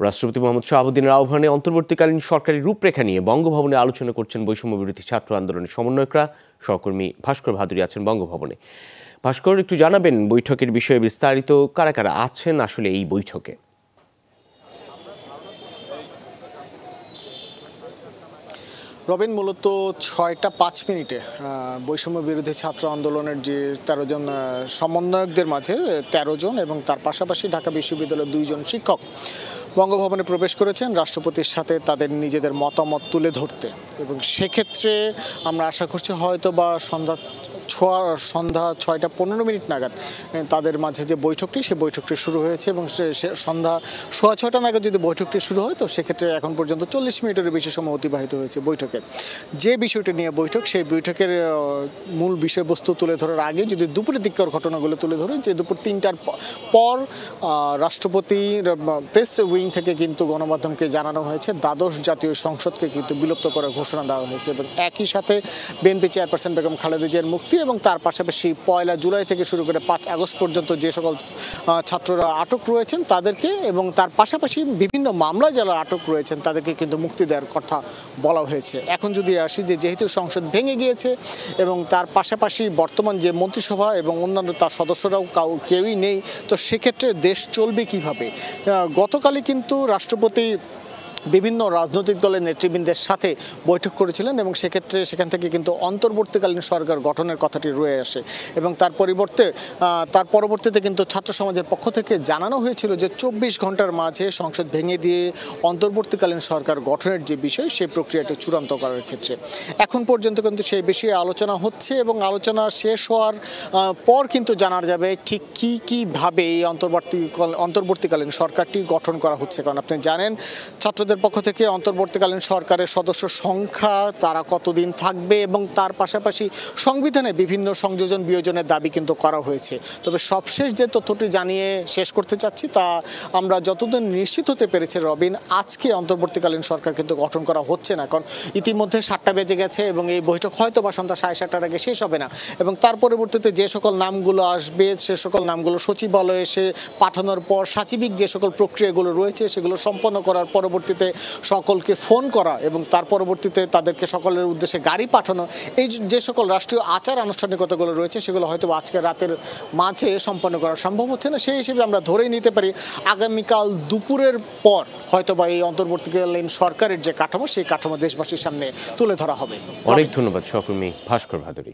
রাষ্ট্রপতি মোহাম্মদ শাহাবুদ্দিনের আহ্বানে অন্তর্বর্তীকালীন সরকারি রূপরেখা নিয়ে বঙ্গভবনে আলোচনা করছেন বৈষম্য বিরোধী ছাত্র আন্দোলনের সমন্বয়করা। সহকর্মী ভাস্কর ভাদুরী আছেন বঙ্গভবনে। ভাস্কর, একটু জানাবেন বৈঠকের বিষয়ে বিস্তারিত, কারা কারা আছেন আসলে এই বৈঠকে? রবিন, মূলত 6টা 5 মিনিটে বৈষম্য বিরোধী ছাত্র আন্দোলনের যে 13 জন সমন্বয়কদের মাঝে 13 জন এবং তার পাশাপাশি ঢাকা বিশ্ববিদ্যালয়ের 2 জন শিক্ষক বঙ্গভবনে প্রবেশ করেছেন রাষ্ট্রপতির সাথে তাদের নিজেদের মতামত তুলে ধরতে। এবং সেক্ষেত্রে আমরা আশা করছি হয়তো বা সন্ধ্যা 6টা 15 মিনিট নাগাদ তাদের মাঝে যে বৈঠকটি, সেই বৈঠকটি শুরু হয়েছে এবং সন্ধ্যা 6:15 নাগাদ যদি বৈঠকটি শুরু হয় তো সেক্ষেত্রে এখন পর্যন্ত 40 মিনিটের বেশি সময় অতিবাহিত হয়েছে বৈঠকে। যে বিষয়টি নিয়ে বৈঠক, সেই বৈঠকের মূল বিষয়বস্তু তুলে ধরার আগে যদি দুপুরের দিককার ঘটনাগুলো তুলে ধরে, যে দুপুর 3টার পর রাষ্ট্রপতির প্রেস উইং থেকে কিন্তু গণমাধ্যমকে জানানো হয়েছে দ্বাদশ জাতীয় সংসদকে কিন্তু বিলুপ্ত করার ঘোষণা দেওয়া হয়েছে এবং একই সাথে বিএনপি চেয়ারপারসন বেগম খালেদা জিয়ার মুক্তি এবং তার পাশাপাশি 1 জুলাই থেকে শুরু করে 5 আগস্ট পর্যন্ত যে সকল ছাত্ররা আটক রয়েছেন তাদেরকে এবং তার পাশাপাশি বিভিন্ন মামলায় যারা আটক রয়েছেন তাদেরকে কিন্তু মুক্তি দেওয়ার কথা বলা হয়েছে। এখন যদি আসি যেহেতু সংসদ ভেঙে গিয়েছে এবং তার পাশাপাশি বর্তমান যে মন্ত্রিসভা এবং অন্যান্য তার সদস্যরাও কেউই নেই, তো সেক্ষেত্রে দেশ চলবে কিভাবে? গতকালই কিন্তু রাষ্ট্রপতি বিভিন্ন রাজনৈতিক দলের নেতৃবৃন্দের সাথে বৈঠক করেছিলেন এবং সেক্ষেত্রে সেখান থেকে কিন্তু অন্তর্বর্তীকালীন সরকার গঠনের কথাটি রয়ে আসে এবং তার পরবর্তীতে কিন্তু ছাত্র সমাজের পক্ষ থেকে জানানো হয়েছিল যে 24 ঘন্টার মাঝে সংসদ ভেঙে দিয়ে অন্তর্বর্তীকালীন সরকার গঠনের যে বিষয়, সেই প্রক্রিয়াটি চূড়ান্ত করার ক্ষেত্রে এখন পর্যন্ত কিন্তু সেই বিষয়ে আলোচনা হচ্ছে এবং আলোচনা শেষ হওয়ার পর কিন্তু জানা যাবে ঠিক কীভাবে এই অন্তর্বর্তীকালীন সরকারটি গঠন করা হচ্ছে। কারণ আপনি জানেন ছাত্রদের পক্ষ থেকে অন্তর্বর্তীকালীন সরকারের সদস্য সংখ্যা, তারা কতদিন থাকবে এবং তার পাশাপাশি সংবিধানে বিভিন্ন সংযোজন বিয়োজনের দাবি কিন্তু করা হয়েছে। তবে সবশেষ যে তথ্যটি জানিয়ে শেষ করতে চাচ্ছি তা আমরা যতদিন নিশ্চিত হতে পেরেছি রবিন, আজকে অন্তর্বর্তীকালীন সরকার কিন্তু গঠন করা হচ্ছে না, কারণ ইতিমধ্যে 7টা বেজে গেছে এবং এই বৈঠক হয়তো বা সন্ধ্যা 7:30টার আগে শেষ হবে না এবং তার পরবর্তীতে যে সকল নামগুলো আসবে সে সকল নামগুলো সচিবালয়ে এসে পাঠানোর পর সাচিবিক যে সকল প্রক্রিয়াগুলো রয়েছে সেগুলো সম্পন্ন করার পরবর্তীতে সকলকে ফোন করা এবং তার পরবর্তীতে তাদেরকে সকলের উদ্দেশ্যে গাড়ি পাঠানো, এই যে সকল রাষ্ট্রীয় আচার আনুষ্ঠানিকতাগুলো রয়েছে সেগুলো হয়তো আজকে রাতের মাঝে সম্পন্ন করা সম্ভব হচ্ছে না। সেই হিসেবে আমরা ধরেই নিতে পারি আগামীকাল দুপুরের পর হয়তোবা এই অন্তর্বর্তীকালীন সরকারের যে কাঠামো, সেই কাঠামো দেশবাসীর সামনে তুলে ধরা হবে। অনেক ধন্যবাদ সহকর্মী ভাস্কর ভাদুরী।